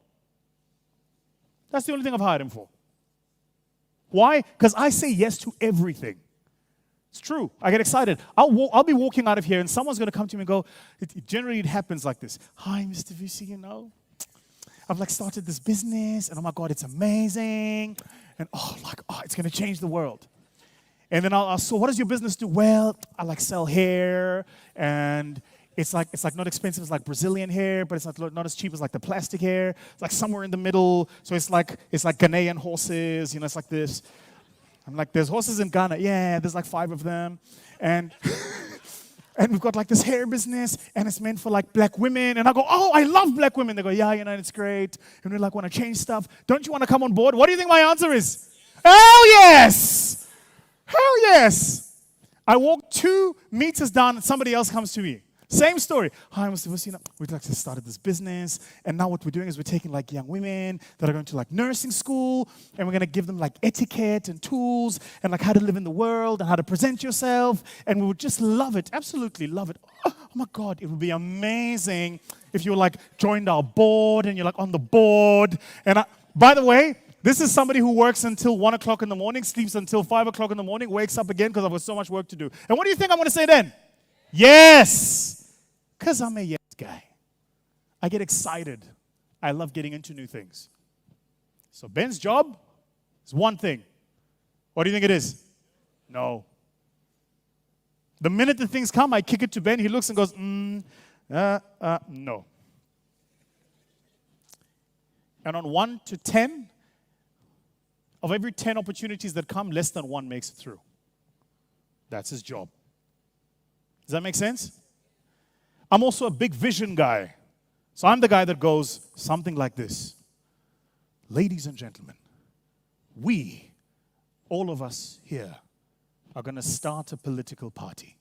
A: That's the only thing I've hired him for. Why? Because I say yes to everything. It's true. I get excited. I'll be walking out of here and someone's going to come to me and go, generally it happens like this. Hi, Mr. Vusi, I've started this business and oh my God, it's amazing. And it's going to change the world. And then so what does your business do? Well, I sell hair and it's not expensive. It's like Brazilian hair, but it's not as cheap as the plastic hair. It's somewhere in the middle. So it's like Ghanaian horses. It's like this. I'm like, there's horses in Ghana. Yeah, there's 5 of them. And and we've got this hair business and it's meant for black women. And I go, oh, I love black women. They go, yeah, it's great. And we want to change stuff. Don't you want to come on board? What do you think my answer is? Hell yes! Hell yes! I walk 2 meters down and somebody else comes to me. Same story. Hi, Mr. Vusi. We've started this business, and now what we're doing is we're taking young women that are going to nursing school, and we're going to give them etiquette and tools and how to live in the world and how to present yourself, and we would just love it, absolutely love it. Oh my God, it would be amazing if you joined our board and you're on the board. And by the way, this is somebody who works until 1 o'clock in the morning, sleeps until 5 o'clock in the morning, wakes up again because I've got so much work to do. And what do you think I'm going to say then? Yes! Because I'm a yes guy. I get excited. I love getting into new things. So Ben's job is one thing. What do you think it is? No. The minute the things come, I kick it to Ben. He looks and goes, no. And on 1 to 10, of every 10 opportunities that come, less than 1 makes it through. That's his job. Does that make sense? I'm also a big vision guy. So I'm the guy that goes something like this. Ladies and gentlemen, we, all of us here, are going to start a political party.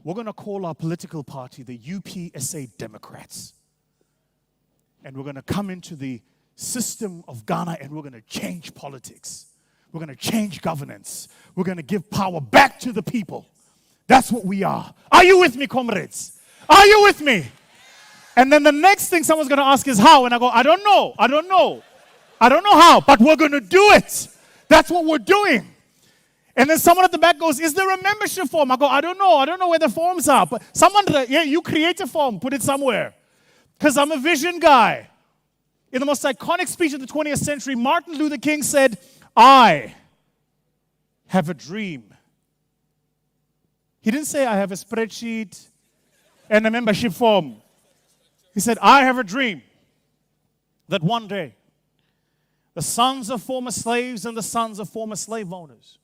A: We're going to call our political party the UPSA Democrats. And we're going to come into the system of Ghana and we're going to change politics. We're going to change governance. We're going to give power back to the people. That's what we are. Are you with me, comrades? Are you with me? And then the next thing someone's going to ask is how. And I go, I don't know how, but we're going to do it. That's what we're doing. And then someone at the back goes, is there a membership form? I go, I don't know where the forms are. But someone, you create a form, put it somewhere. Because I'm a vision guy. In the most iconic speech of the 20th century, Martin Luther King said, I have a dream. He didn't say, I have a spreadsheet and a membership form. He said, I have a dream that one day the sons of former slaves and the sons of former slave owners,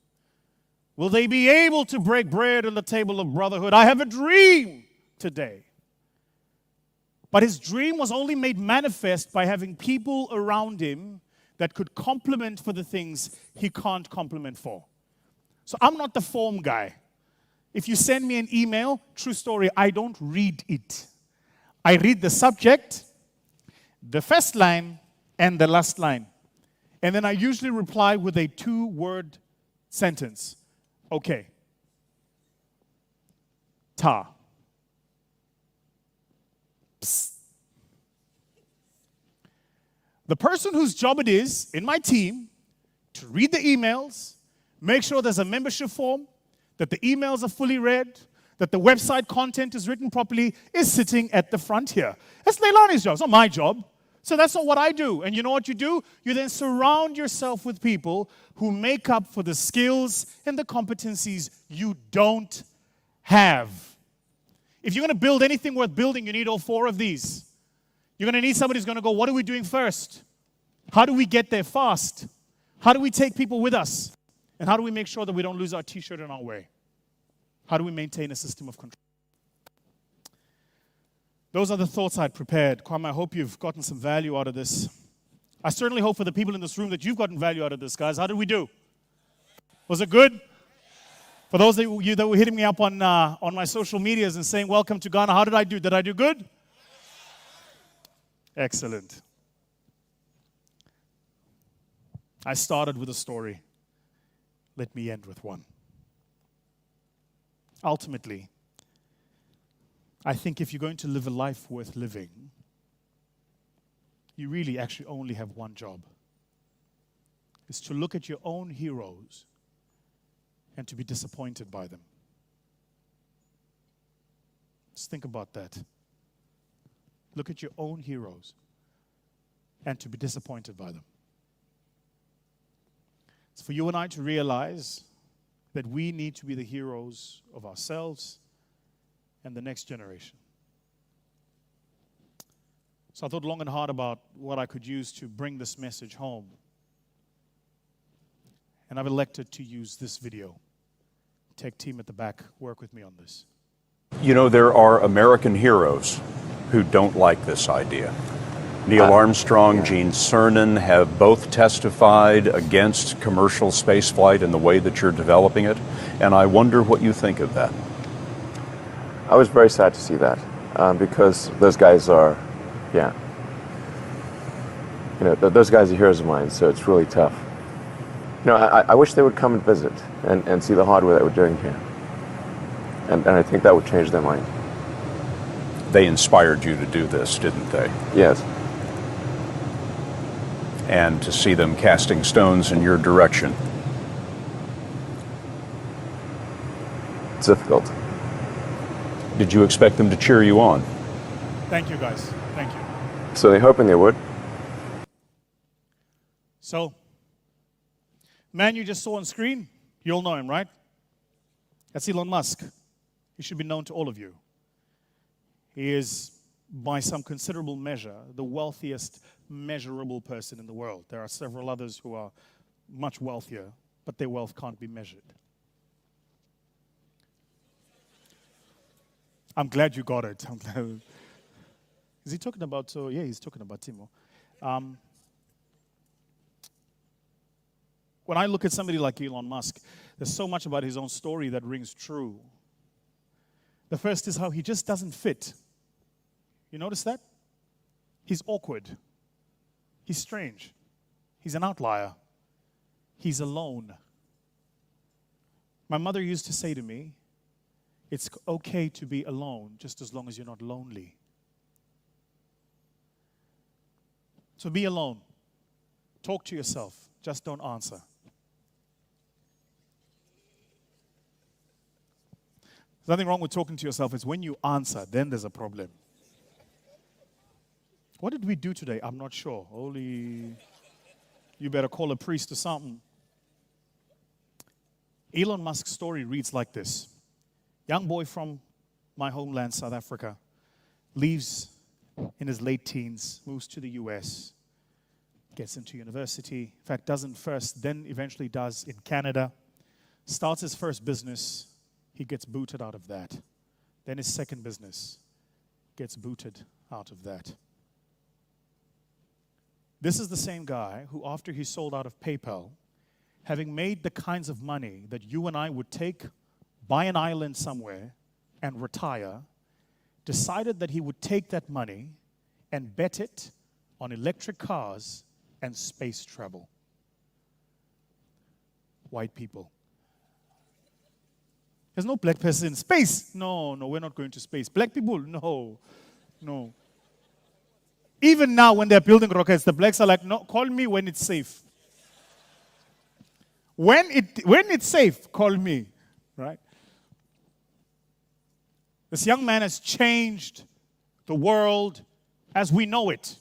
A: will they be able to break bread on the table of brotherhood? I have a dream today. But his dream was only made manifest by having people around him that could compliment for the things he can't compliment for. So I'm not the form guy. If you send me an email, true story, I don't read it. I read the subject, the first line, and the last line. And then I usually reply with a 2-word sentence. Okay. Ta. Psst. The person whose job it is in my team to read the emails, make sure there's a membership form, that the emails are fully read, that the website content is written properly, is sitting at the front here. That's Leilani's job. It's not my job. So that's not what I do. And you know what you do? You then surround yourself with people who make up for the skills and the competencies you don't have. If you're going to build anything worth building, you need all 4 of these. You're going to need somebody who's going to go, what are we doing first? How do we get there fast? How do we take people with us? And how do we make sure that we don't lose our T-shirt in our way? How do we maintain a system of control? Those are the thoughts I'd prepared. Kwame, I hope you've gotten some value out of this. I certainly hope for the people in this room that you've gotten value out of this, guys. How did we do? Was it good? For those of you that were hitting me up on my social medias and saying, welcome to Ghana, how did I do? Did I do good? Excellent. I started with a story. Let me end with one. Ultimately, I think if you're going to live a life worth living, you really actually only have one job. It's to look at your own heroes and to be disappointed by them. Just think about that. Look at your own heroes and to be disappointed by them. It's for you and I to realize that we need to be the heroes of ourselves and the next generation. So I thought long and hard about what I could use to bring this message home. And I've elected to use this video. Tech team at the back, work with me on this.
B: You know, there are American heroes who don't like this idea. Neil Armstrong, Gene Cernan have both testified against commercial spaceflight in the way that you're developing it, and I wonder what you think of that.
C: I was very sad to see that, because those guys are, those guys are heroes of mine, so it's really tough. I wish they would come and visit and see the hardware that we're doing here. And I think that would change their mind.
B: They inspired you to do this, didn't they?
C: Yes.
B: And to see them casting stones in your direction.
C: It's difficult.
B: Did you expect them to cheer you on?
A: Thank you, guys. Thank you.
C: So they're hoping they would.
A: So, man you just saw on screen, you all know him, right? That's Elon Musk. He should be known to all of you. He is, by some considerable measure, the wealthiest measurable person in the world. There are several others who are much wealthier, but their wealth can't be measured. I'm glad you got it. I'm glad. Is he talking about, yeah, he's talking about Timo. When I look at somebody like Elon Musk, there's so much about his own story that rings true. The first is how he just doesn't fit. You notice that? He's awkward. He's strange. He's an outlier. He's alone. My mother used to say to me, it's okay to be alone just as long as you're not lonely. So be alone. Talk to yourself. Just don't answer. There's nothing wrong with talking to yourself. It's when you answer, then there's a problem. What did we do today? I'm not sure. Holy, you better call a priest or something. Elon Musk's story reads like this. Young boy from my homeland, South Africa, leaves in his late teens, moves to the US, gets into university. In fact, doesn't first, then eventually does in Canada. Starts his first business. He gets booted out of that. Then his second business gets booted out of that. This is the same guy who, after he sold out of PayPal, having made the kinds of money that you and I would take, buy an island somewhere, and retire, decided that he would take that money and bet it on electric cars and space travel. White people. There's no black person in space. No, we're not going to space. Black people, no. Even now when they're building rockets, the blacks are like, no, call me when it's safe. When it's safe, call me, right? This young man has changed the world as we know it.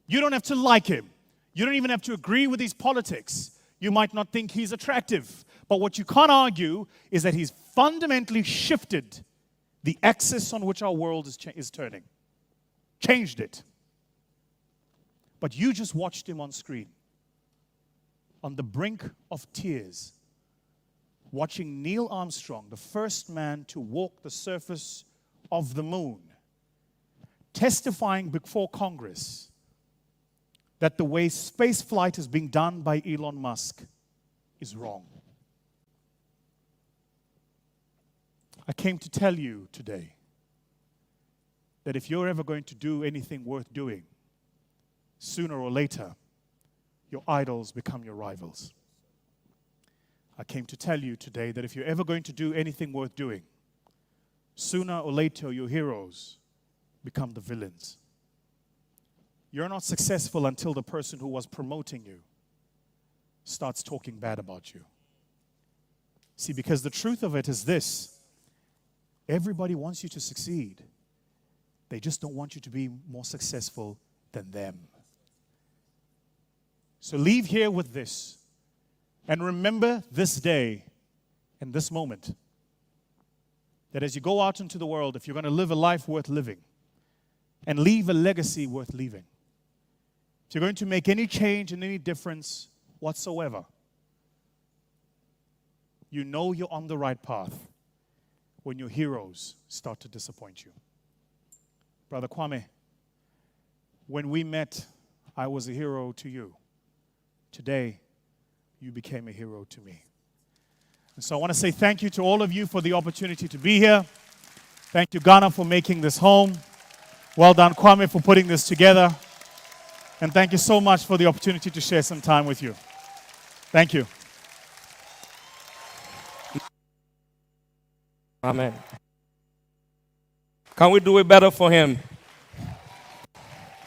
A: You don't have to like him. You don't even have to agree with his politics. You might not think he's attractive. But what you can't argue is that he's fundamentally shifted the axis on which our world is turning. Changed it. But you just watched him on screen, on the brink of tears, watching Neil Armstrong, the first man to walk the surface of the moon, testifying before Congress that the way space flight is being done by Elon Musk is wrong. I came to tell you today that if you're ever going to do anything worth doing, sooner or later, your idols become your rivals. I came to tell you today that if you're ever going to do anything worth doing, sooner or later your heroes become the villains. You're not successful until the person who was promoting you starts talking bad about you. See, because the truth of it is this: everybody wants you to succeed. They just don't want you to be more successful than them. So leave here with this, and remember this day and this moment, that as you go out into the world, if you're going to live a life worth living and leave a legacy worth leaving, if you're going to make any change and any difference whatsoever, you know you're on the right path when your heroes start to disappoint you. Brother Kwame, when we met, I was a hero to you. Today, you became a hero to me. And so I want to say thank you to all of you for the opportunity to be here. Thank you, Ghana, for making this home. Well done, Kwame, for putting this together. And thank you so much for the opportunity to share some time with you. Thank you.
D: Amen. Can we do it better for him?